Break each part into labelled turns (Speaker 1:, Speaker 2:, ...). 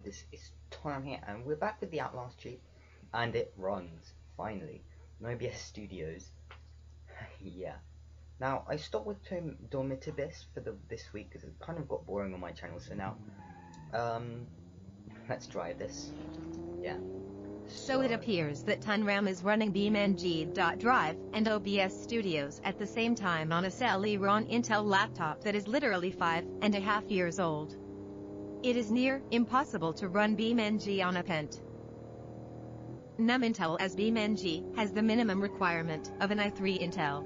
Speaker 1: This is Tom here, and we're back with the Outlast cheat, and it runs, finally. No OBS Studios. Yeah. Now, I stopped with Dormitibus for this week, because it kind of got boring on my channel, so now, let's try this. Yeah.
Speaker 2: So it appears that Tunram is running BeamNG.Drive and OBS Studios at the same time on a Celeron Intel laptop that is literally 5.5 years old. It is near impossible to run BeamNG on a Pent. Intel as BeamNG has the minimum requirement of an i3 Intel.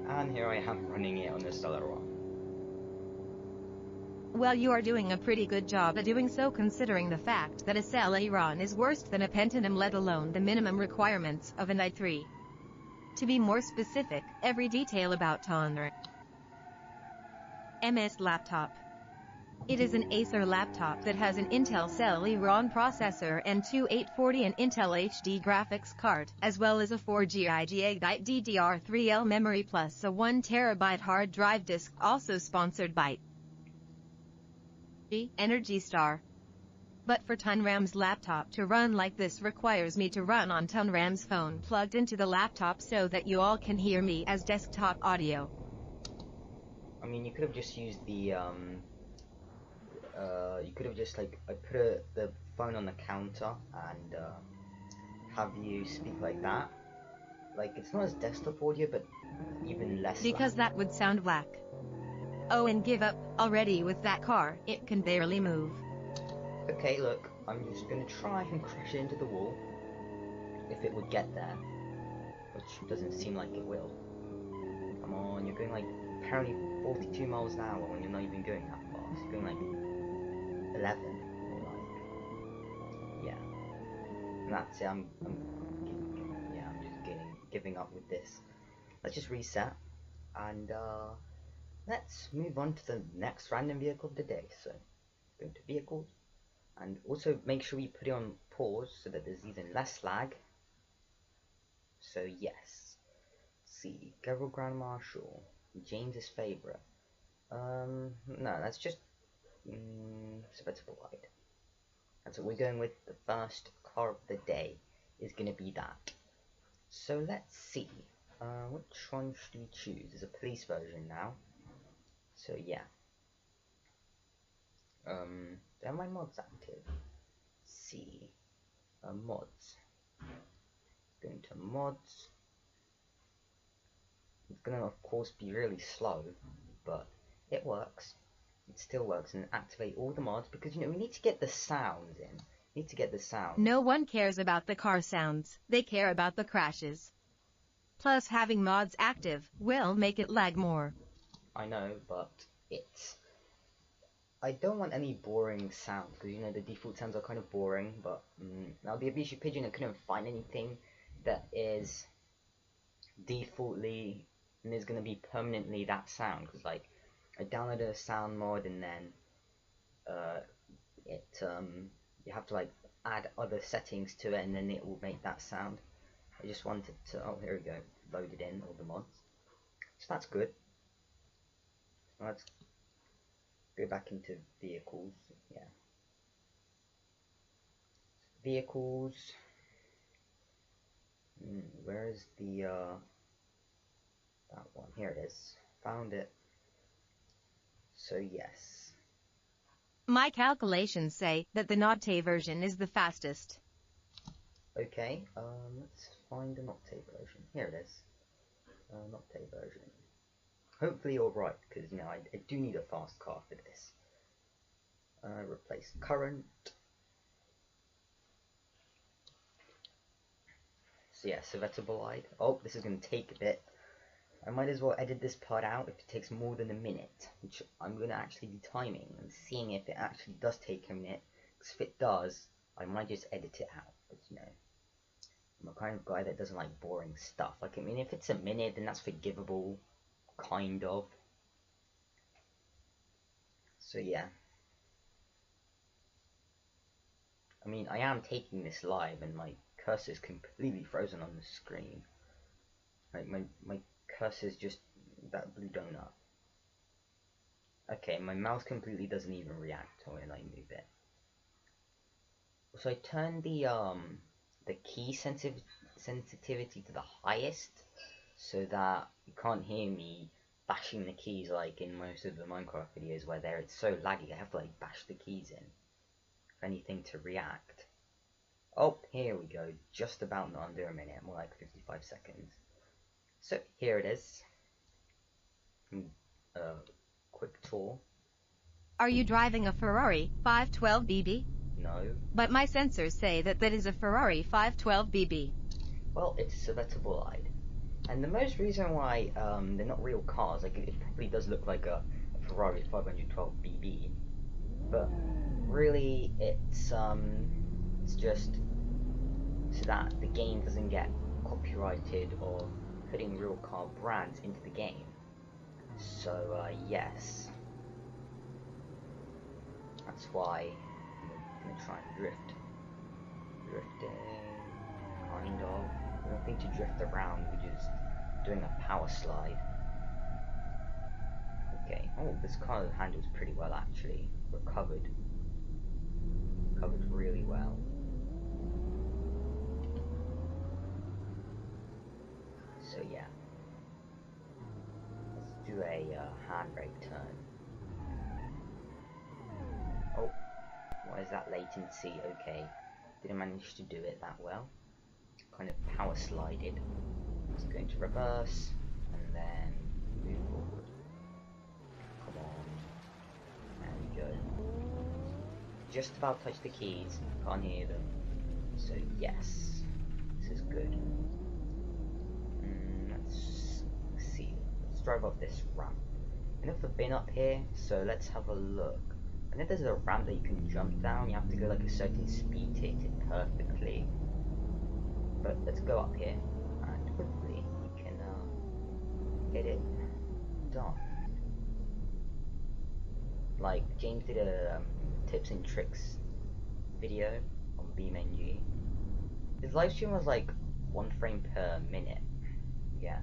Speaker 1: And here I am running it on the Celeron.
Speaker 2: Well, you are doing a pretty good job at doing so, considering the fact that a Celeron is worse than a Pentium, let alone the minimum requirements of an i3. To be more specific, every detail about Tunram MS laptop. It is an Acer laptop that has an Intel Celeron processor and two 840 and Intel HD graphics card, as well as a 4GB DDR3L memory plus a 1TB hard drive disk, also sponsored by Energy Star. But for Tunram's laptop to run like this requires me to run on Tunram's phone plugged into the laptop so that you all can hear me as desktop audio.
Speaker 1: I mean, you could have just used the, you could have just, like, I put the phone on the counter and, have you speak like that. Like, it's not as desktop audio, but even less
Speaker 2: because
Speaker 1: loud.
Speaker 2: That would sound whack. Oh, and give up already with that car, it can barely move.
Speaker 1: Okay, look, I'm just gonna try and crash it into the wall, if it would get there, which doesn't seem like it will. Come on, you're going like, apparently 42 miles an hour when you're not even going that fast. You're going like 11, or like, yeah. And that's it, I'm just giving up with this. Let's just reset, and let's move on to the next random vehicle of the day. So, go to vehicles, and also make sure we put it on pause so that there's even less lag. So yes, let's see, Gabriel Grand Marshal, James's favorite. No, that's just Spectacle Light. That's what we're going with. The first car of the day is gonna be that. So let's see, which one should we choose? There's a police version now. So yeah. Do I have my mods active? Let's see. Mods. Going to mods. It's gonna of course be really slow, but it works. It still works, and activate all the mods because we need to get the sounds in. We need to get the sounds.
Speaker 2: No one cares about the car sounds, they care about the crashes. Plus having mods active will make it lag more.
Speaker 1: I know, but I don't want any boring sounds, because the default sounds are kind of boring, but now the Abishu Pigeon, I couldn't find anything that is defaultly and is going to be permanently that sound, because like I downloaded a sound mod and then you have to like add other settings to it and then it will make that sound. I just wanted to, oh here we go, loaded in all the mods, so that's good. Let's go back into vehicles. Yeah, vehicles. Where is the that one? Here it is. Found it. So yes.
Speaker 2: My calculations say that the Nocte version is the fastest.
Speaker 1: Okay. Let's find the Nocte version. Here it is. Nocte version. Hopefully you're right, because I do need a fast car for this. Replace current. So yeah, Light. Oh, this is going to take a bit. I might as well edit this part out if it takes more than a minute, which I'm going to actually be timing and seeing if it actually does take a minute, because if it does, I might just edit it out, but I'm a kind of guy that doesn't like boring stuff. Like, I mean, if it's a minute, then that's forgivable, kind of. So yeah. I mean, I am taking this live and my cursor is completely frozen on the screen. Like, my cursor is just that blue donut. Okay, my mouse completely doesn't even react when I move it. So I turned the key sensitivity to the highest, so that you can't hear me bashing the keys like in most of the Minecraft videos where it's so laggy I have to like bash the keys in for anything to react. Oh, here we go, just about not under a minute, more like 55 seconds. So here it is. Quick tour.
Speaker 2: Are you driving a Ferrari 512 BB?
Speaker 1: No.
Speaker 2: But my sensors say that is a Ferrari 512 BB.
Speaker 1: Well, it's a Vetabulide. And the most reason why they're not real cars, like it probably does look like a Ferrari 512 BB, but really it's just so that the game doesn't get copyrighted or putting real car brands into the game. So yes, that's why I'm gonna try and drift. Drifting, kind of. I don't think to drift around, we're just doing a power slide. Okay, oh, this car handles pretty well actually. Recovered really well. So yeah, let's do a handbrake turn. Oh, what is that latency? Okay, didn't manage to do it that well. Kind of power slided. It's going to reverse and then move forward. Come on. There we go. Just about touch the keys. Can't hear them. So yes, this is good. Let's see. Let's drive up this ramp. I've never been up here, so let's have a look. I know there's a ramp that you can jump down. You have to go like a certain speed to hit it perfectly. But let's go up here, and hopefully we can get it done. Like James did a tips and tricks video on BeamNG. His live stream was like 1 frame per minute. Yeah,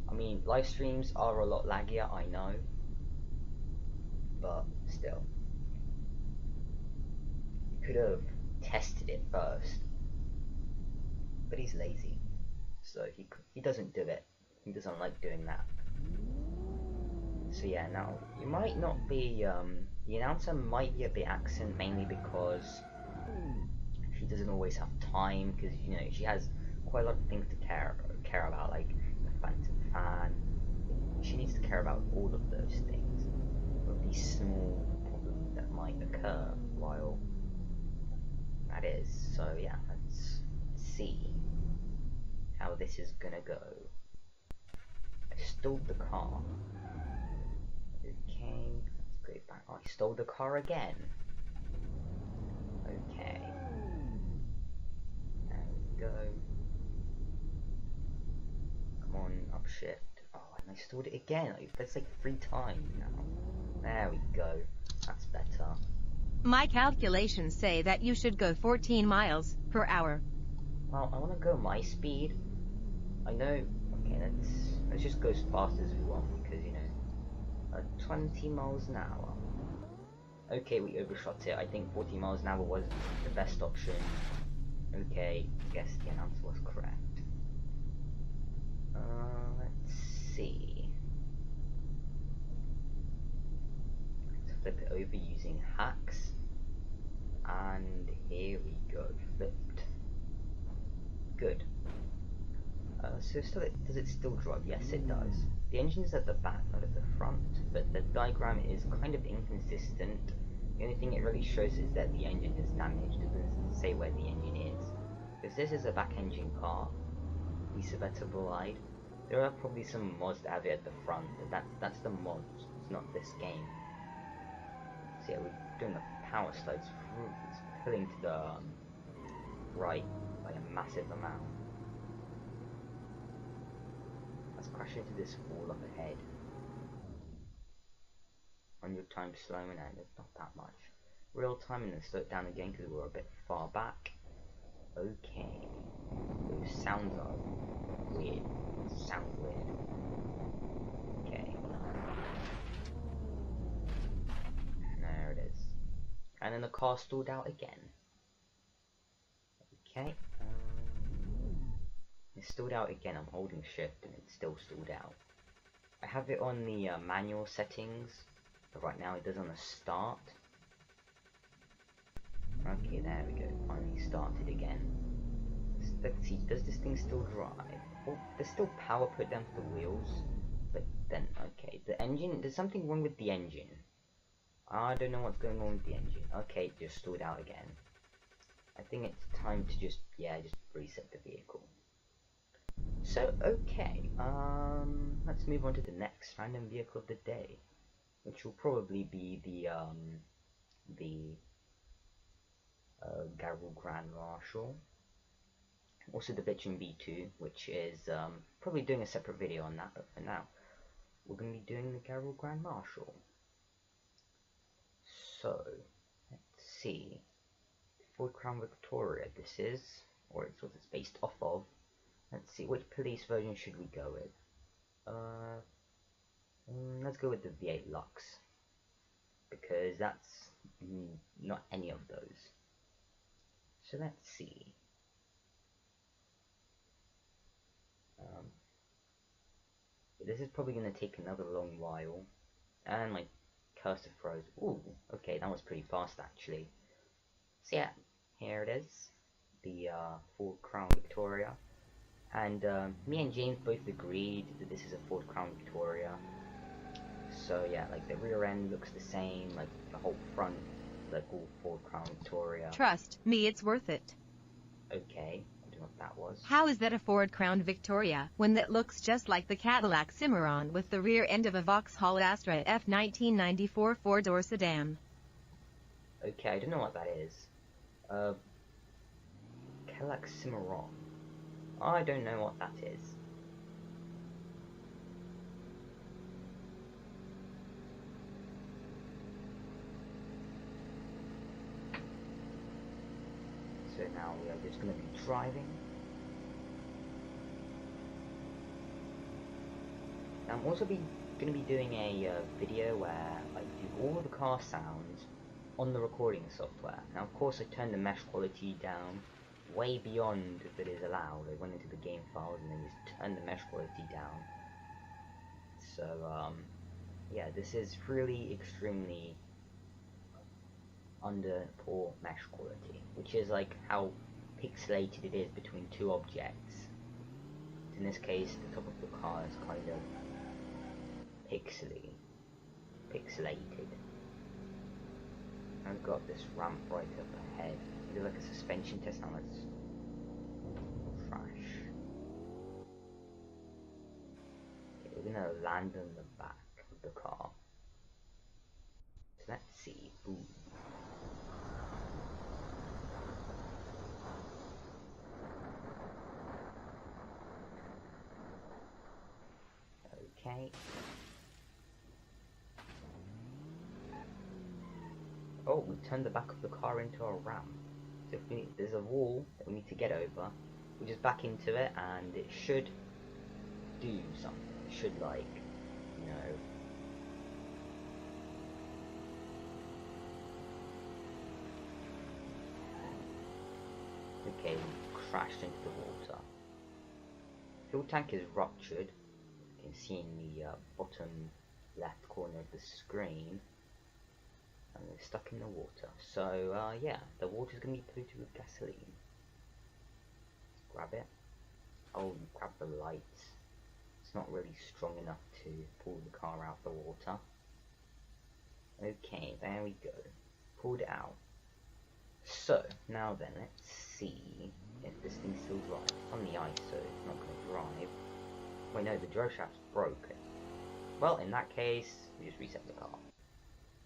Speaker 1: I mean live streams are a lot laggier, I know, but still, you could have tested it first. But he's lazy, so he doesn't do it. He doesn't like doing that. So yeah, now you might not be the announcer might be a bit absent, mainly because she doesn't always have time, because you know she has quite a lot of things to care about, like the phantom fan. She needs to care about all of those things, of these small problems that might occur while that is. So yeah, let's see how this is gonna go. I stalled the car. Okay, let's go back. Oh, I stole the car again. Okay. There we go. Come on, upshift. Oh, and I stalled it again. That's like 3 times now. There we go. That's better.
Speaker 2: My calculations say that you should go 14 miles per hour.
Speaker 1: Well, I want to go my speed. I know. Okay, let's just go as fast as we want, because you know, 20 miles an hour. Okay, we overshot it. I think 40 miles an hour was the best option. Okay, I guess the announcer was correct. Let's see. Let's flip it over using hacks. And here we go, flipped. Good. So does it still drive? Yes, it does. The engine is at the back, not at the front, but the diagram is kind of inconsistent. The only thing it really shows is that the engine is damaged. It doesn't say where the engine is. Because this is a back engine car, piece of Ep4. There are probably some mods that have it at the front, but that's the mods, it's not this game. So yeah, we're doing a power slide. It's pulling to the right by a massive amount. Let's crash into this wall up ahead. 100 times slowing down, it's not that much. Real time, and then slow it down again because we're a bit far back. Okay. Those sounds are weird. Sound weird. Okay. There it is. And then the car stalled out again. Okay. It's stalled out again. I'm holding shift and it's still stalled out. I have it on the manual settings, but right now it does on the start. Okay, there we go. Finally started again. Let's see, does this thing still drive? Oh, there's still power put down to the wheels, but then, okay, the engine, there's something wrong with the engine. I don't know what's going on with the engine. Okay, it just stalled out again. I think it's time to just reset the vehicle. So, okay, let's move on to the next random vehicle of the day, which will probably be the Garrel Grand Marshal. Also the Bitchin' B2, which is probably doing a separate video on that, but for now, we're going to be doing the Garrel Grand Marshal. So, let's see. Ford Crown Victoria this is, or it's what it's based off of. Let's see, which police version should we go with? Let's go with the V8 Lux, because that's not any of those. So let's see. This is probably going to take another long while, and my cursor froze. Ooh, okay, that was pretty fast actually. So yeah, here it is, the Ford Crown Victoria, and me and James both agreed that this is a Ford Crown Victoria. So yeah, like the rear end looks the same, like the whole front, like all Ford Crown Victoria.
Speaker 2: Trust me, it's worth it.
Speaker 1: Okay, I don't know what that was.
Speaker 2: How is that a Ford Crown Victoria when that looks just like the Cadillac Cimarron with the rear end of a Vauxhall Astra F 1994 four-door sedan?
Speaker 1: Okay, I don't know what that is. Cadillac Cimarron. I don't know what that is. So now we are just going to be driving. I'm also going to be doing a video where I do all the car sounds on the recording software. Now of course I turned the mesh quality down way beyond that is allowed. I went into the game files and then just turned the mesh quality down. So yeah, this is really extremely under poor mesh quality, which is like how pixelated it is between two objects. In this case, the top of the car is kind of pixelated. I've got this ramp right up ahead. It's like a suspension test. Now let's crash. Okay, we're gonna land on the back of the car. So let's see. Boom. Okay. Oh, we turned the back of the car into a ramp. So if there's a wall that we need to get over, we just back into it and it should do something. It should, like, you know, okay, we crashed into the water. Fuel tank is ruptured. You can see in the bottom left corner of the screen. And we're stuck in the water. So yeah, the water's gonna be polluted with gasoline. Grab it. Oh, grab the lights. It's not really strong enough to pull the car out of the water. Okay, there we go. Pulled it out. So, now then, let's see if this thing still drives. It's on the ice, so it's not going to drive. Wait, no, the drive shaft's broken. Well, in that case, we just reset the car.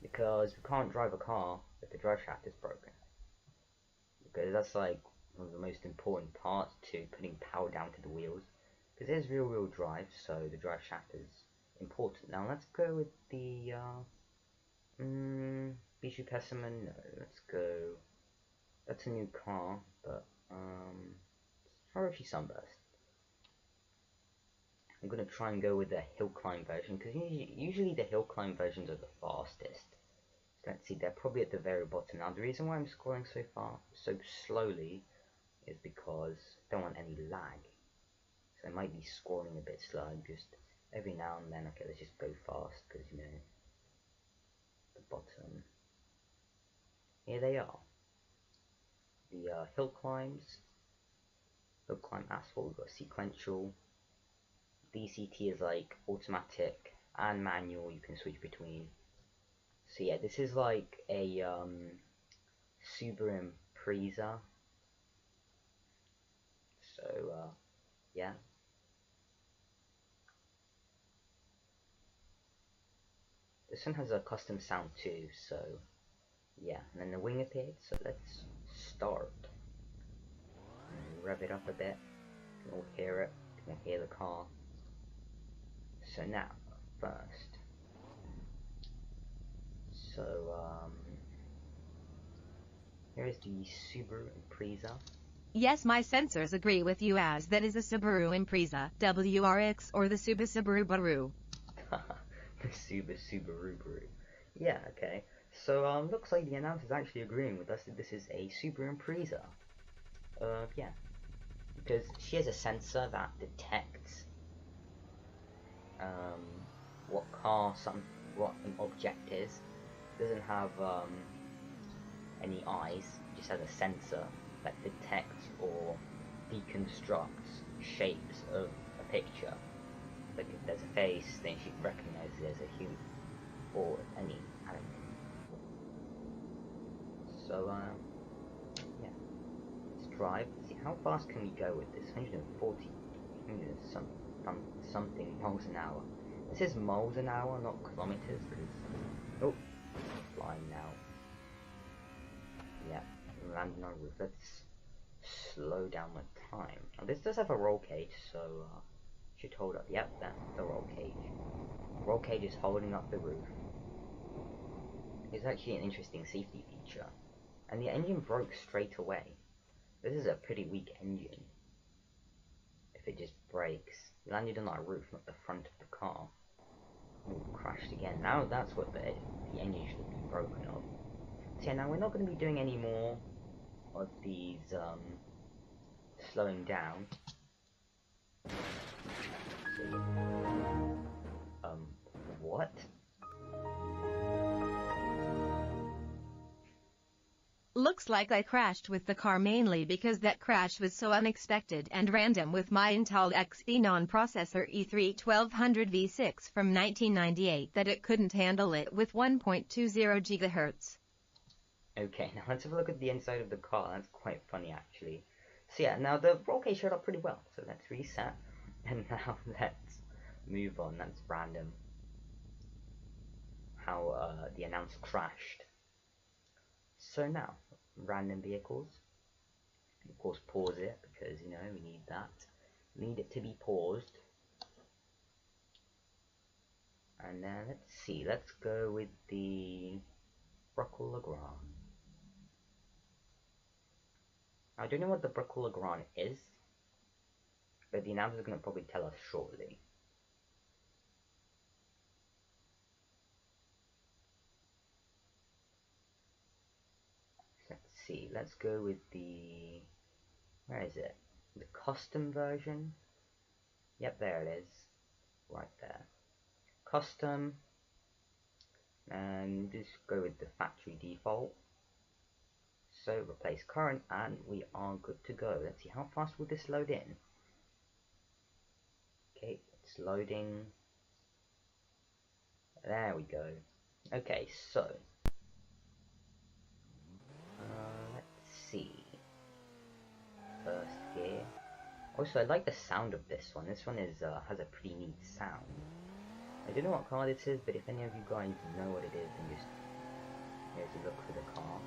Speaker 1: Because we can't drive a car if the drive shaft is broken. Because that's like one of the most important parts to putting power down to the wheels. Because it is rear-wheel drive, so the drive shaft is important. Now let's go with the Bijou Pessimon. No, let's go. That's a new car, but Hiroshi Sunburst. I'm gonna try and go with the hill climb version because usually the hill climb versions are the fastest. So let's see, they're probably at the very bottom. Now the reason why I'm scrolling so slowly is because I don't want any lag. So I might be scrolling a bit slow, just every now and then. Okay, let's just go fast because you know the bottom. Here they are. The hill climb asphalt. We've got sequential. DCT is like automatic and manual. You can switch between. So yeah, this is like a Subaru Impreza. So yeah. This one has a custom sound too, so yeah. And then the wing appeared, so let's start. Rev it up a bit. You can all hear it. You can hear the car. So now, first. So here is the Subaru Impreza.
Speaker 2: Yes, my sensors agree with you, as that is a Subaru Impreza, WRX, or the Subaru Baru.
Speaker 1: The Subaru. Yeah, okay. So looks like the announcer's actually agreeing with us that this is a Subaru Impreza. Yeah. Because she has a sensor that detects what an object is. Doesn't have any eyes, just has a sensor that detects or deconstructs shapes of a picture. Like if there's a face, then she recognizes there's a human or any animal. So yeah, let's drive. See how fast can we go with this? 140, something miles an hour. This is miles an hour, not kilometers. Oh, flying now. Yeah, landing on roof. Let's slow down the time. Now this does have a roll cage, so should hold up. Yep, that's the roll cage. Roll cage is holding up the roof. It's actually an interesting safety feature. And the engine broke straight away. This is a pretty weak engine. If it just breaks. It landed on our roof, not the front of the car. Ooh, crashed again. Now that's what the engine should be broken of. So yeah, now we're not going to be doing any more of these slowing down. So, yeah. What?
Speaker 2: Looks like I crashed with the car mainly because that crash was so unexpected and random with my Intel Xenon processor E3-1200 V6 from 1998 that it couldn't handle it with 1.20 GHz.
Speaker 1: Okay, now let's have a look at the inside of the car. That's quite funny actually. So yeah, now the roll cage showed up pretty well. So let's reset. And now let's move on. That's random. How the announcer crashed. So now, random vehicles. Of course, pause it because you know we need that. We need it to be paused. And then let's see. Let's go with the Bruckle Legrand. I don't know what the Bruckle Legrand is, but the announcer is going to probably tell us shortly. Let's see. Let's go with the. Where is it? The custom version. Yep, there it is. Right there. Custom. And just go with the factory default. So replace current and we are good to go. Let's see how fast will this load in. Okay, it's loading. There we go. Okay, so let's see. First gear. Also, I like the sound of this one. This one is has a pretty neat sound. I don't know what car this is, but if any of you guys know what it is, then just here's a look for the car.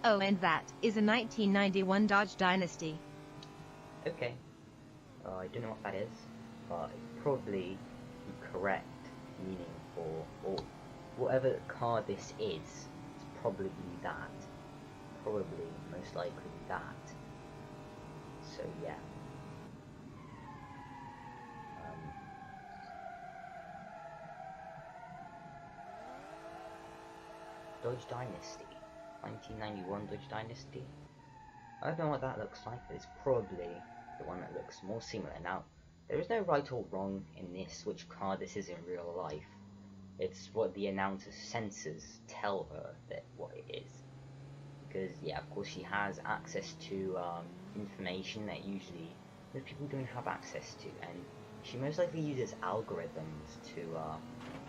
Speaker 2: Oh, and that is a 1991 Dodge Dynasty.
Speaker 1: Okay. I don't know what that is, but it's probably the correct meaning for, or whatever car this is, it's probably that. Probably, most likely that. So yeah. Dodge Dynasty. 1991 Dodge Dynasty. I don't know what that looks like, but it's probably the one that looks more similar. Now, there is no right or wrong in this, which car this is in real life. It's what the announcer's sensors tell her that what it is. Because, yeah, of course she has access to information that usually most people don't have access to, and she most likely uses algorithms to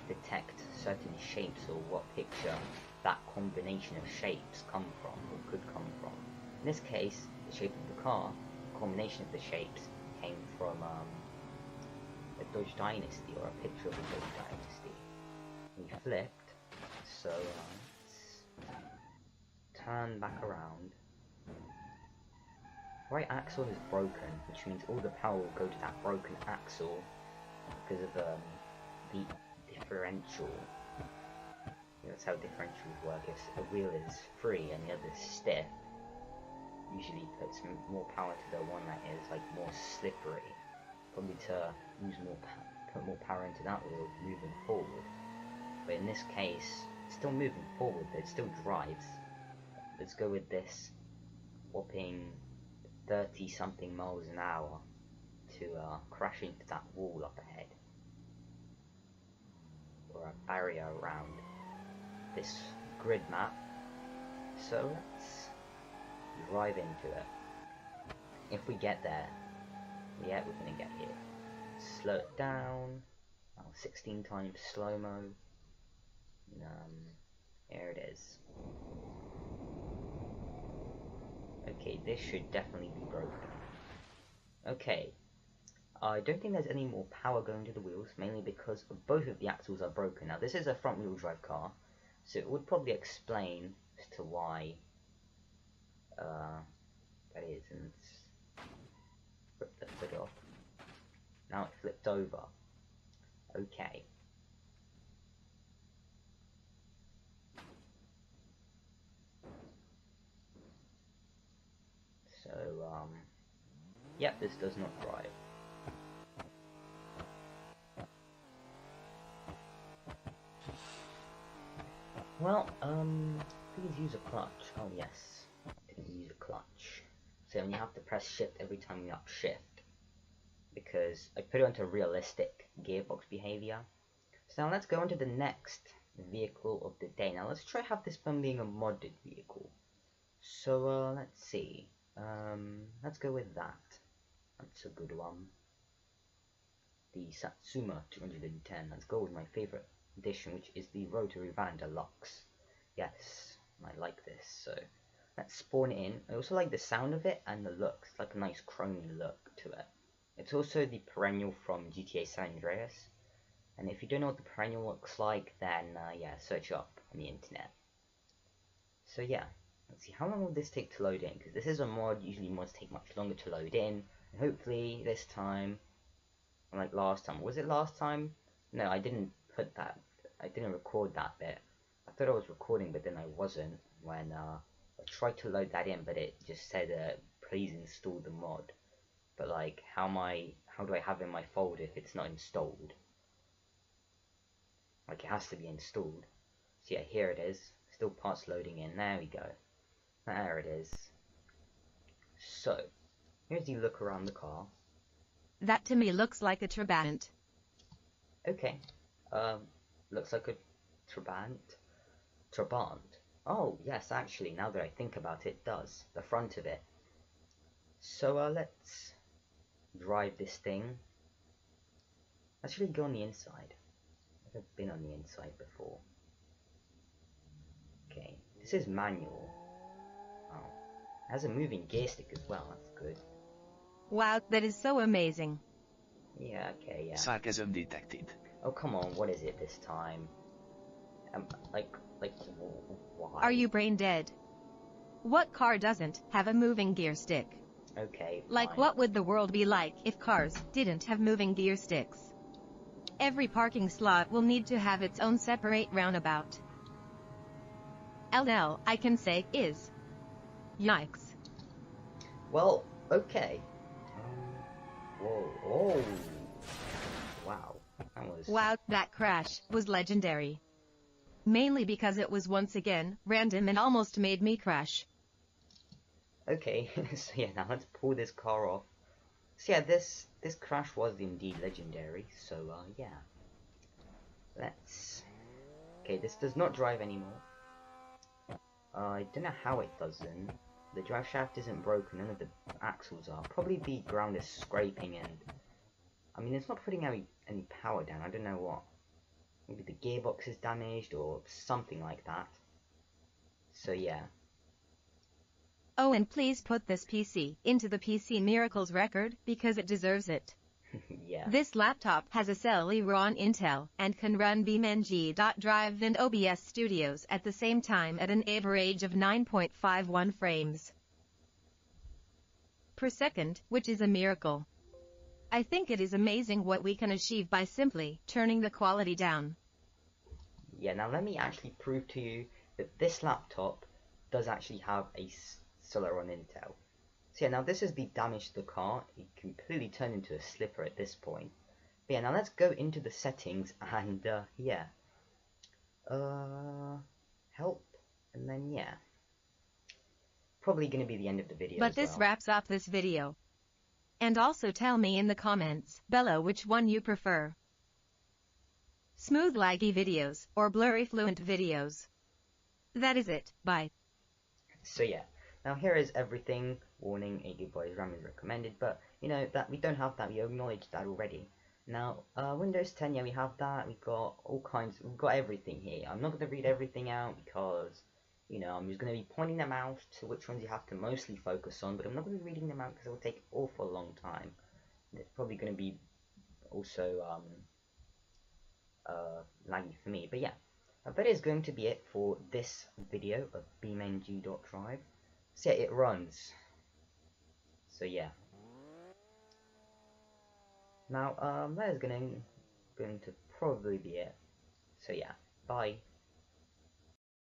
Speaker 1: detect certain shapes or what picture that combination of shapes come from, or could come from. In this case, the shape of the car, the combination of the shapes, came from a Dodge Dynasty, or a picture of a Dodge Dynasty. We flipped, so let's turn back around. Right axle is broken, which means all the power will go to that broken axle because of the differential. That's how differentials work. If a wheel is free and the other is stiff, usually puts more power to the one that is like more slippery, probably to use put more power into that wheel moving forward. But in this case, it's still moving forward, but it still drives. Let's go with this whopping 30 something miles an hour to crash into that wall up ahead, or a barrier around this grid map. So let's drive into it. If we get there, yeah, we're gonna get here. Slow it down. 16 times slow-mo. Here it is. Okay, this should definitely be broken. Okay, I don't think there's any more power going to the wheels, mainly because both of the axles are broken. Now, this is a front-wheel drive car, so it would probably explain as to why that is. And flip the hood off. Now it flipped over. Okay. So, yep, this does not drive. Well, please use a clutch. Oh yes, didn't use a clutch. So you have to press shift every time you upshift, because I put it onto realistic gearbox behavior. So now let's go on to the next vehicle of the day. Now let's try have this one being a modded vehicle. So let's see. Let's go with that. That's a good one. The Satsuma 210. Let's go with my favorite edition, which is the Rotary Van Deluxe. Yes, I like this. So let's spawn it in. I also like the sound of it and the look. It's like a nice chromey look to it. It's also the perennial from GTA San Andreas. And if you don't know what the perennial looks like, then yeah, search up on the internet. So yeah. Let's see, how long will this take to load in? Because this is a mod, usually mods take much longer to load in. And hopefully this time, unlike last time. Was it last time? No, I didn't put that, I didn't record that bit. I thought I was recording, but then I wasn't when I tried to load that in, but it just said, please install the mod. But like, how do I have it in my folder if it's not installed? Like, it has to be installed. So yeah, here it is. Still parts loading in. There we go. There it is. So, here's the look around the car.
Speaker 2: That to me looks like a Trabant.
Speaker 1: Okay. Looks like a Trabant. Trabant. Oh, yes, actually, now that I think about it, it does. The front of it. So, let's drive this thing. Let's really go on the inside. I've never been on the inside before. Okay, this is manual. Oh, it has a moving gear stick as well, that's good.
Speaker 2: Wow, that is so amazing.
Speaker 1: Yeah, okay, yeah.
Speaker 3: Sarcasm detected.
Speaker 1: Oh, come on, what is it this time? Like, why?
Speaker 2: Are you brain dead? What car doesn't have a moving gear stick?
Speaker 1: Okay,
Speaker 2: Like,
Speaker 1: fine.
Speaker 2: what would the world be like if cars didn't have moving gear sticks? Every parking slot will need to have its own separate roundabout. LL, I can say, is. Yikes.
Speaker 1: Well, okay. Whoa, oh. Wow, that was...
Speaker 2: Wow, that crash was legendary. Mainly because it was once again random and almost made me crash.
Speaker 1: Okay, so yeah, now let's pull this car off. So yeah, this crash was indeed legendary, so yeah. Let's... Okay, this does not drive anymore. I don't know how it doesn't. The drive shaft isn't broken, none of the axles are. Probably the ground is scraping and... I mean, it's not putting any power down, I don't know what. Maybe the gearbox is damaged or something like that. So yeah.
Speaker 2: Oh, and please put this PC into the PC Miracles record, because it deserves it.
Speaker 1: Yeah.
Speaker 2: This laptop has a Celeron Intel, and can run BeamNG.Drive and OBS Studios at the same time at an average of 9.51 frames per second, which is a miracle. I think it is amazing what we can achieve by simply turning the quality down.
Speaker 1: Yeah, now let me actually prove to you that this laptop does actually have a Celeron Intel. So yeah, now this is the damage to the car. It completely turned into a slipper at this point. But yeah, now let's go into the settings and yeah. Help, and then yeah. Probably gonna be the end of the video
Speaker 2: But
Speaker 1: as
Speaker 2: this
Speaker 1: well.
Speaker 2: wraps up this video. And also tell me in the comments below which one you prefer. Smooth laggy videos, or blurry fluent videos. That is it, bye.
Speaker 1: So yeah, now here is everything. Warning, 8 GB RAM is recommended, but you know that we don't have that, we acknowledge that already. Now, Windows 10, yeah, we have that, we've got all kinds, we've got everything here. I'm not going to read everything out because, you know, I'm just going to be pointing them out to which ones you have to mostly focus on, but I'm not going to be reading them out because it will take an awful long time. It's probably going to be also laggy for me, but yeah. That is going to be it for this video of BeamNG.Drive. So yeah, it runs. So yeah. Now that is going to probably be it. So yeah, bye.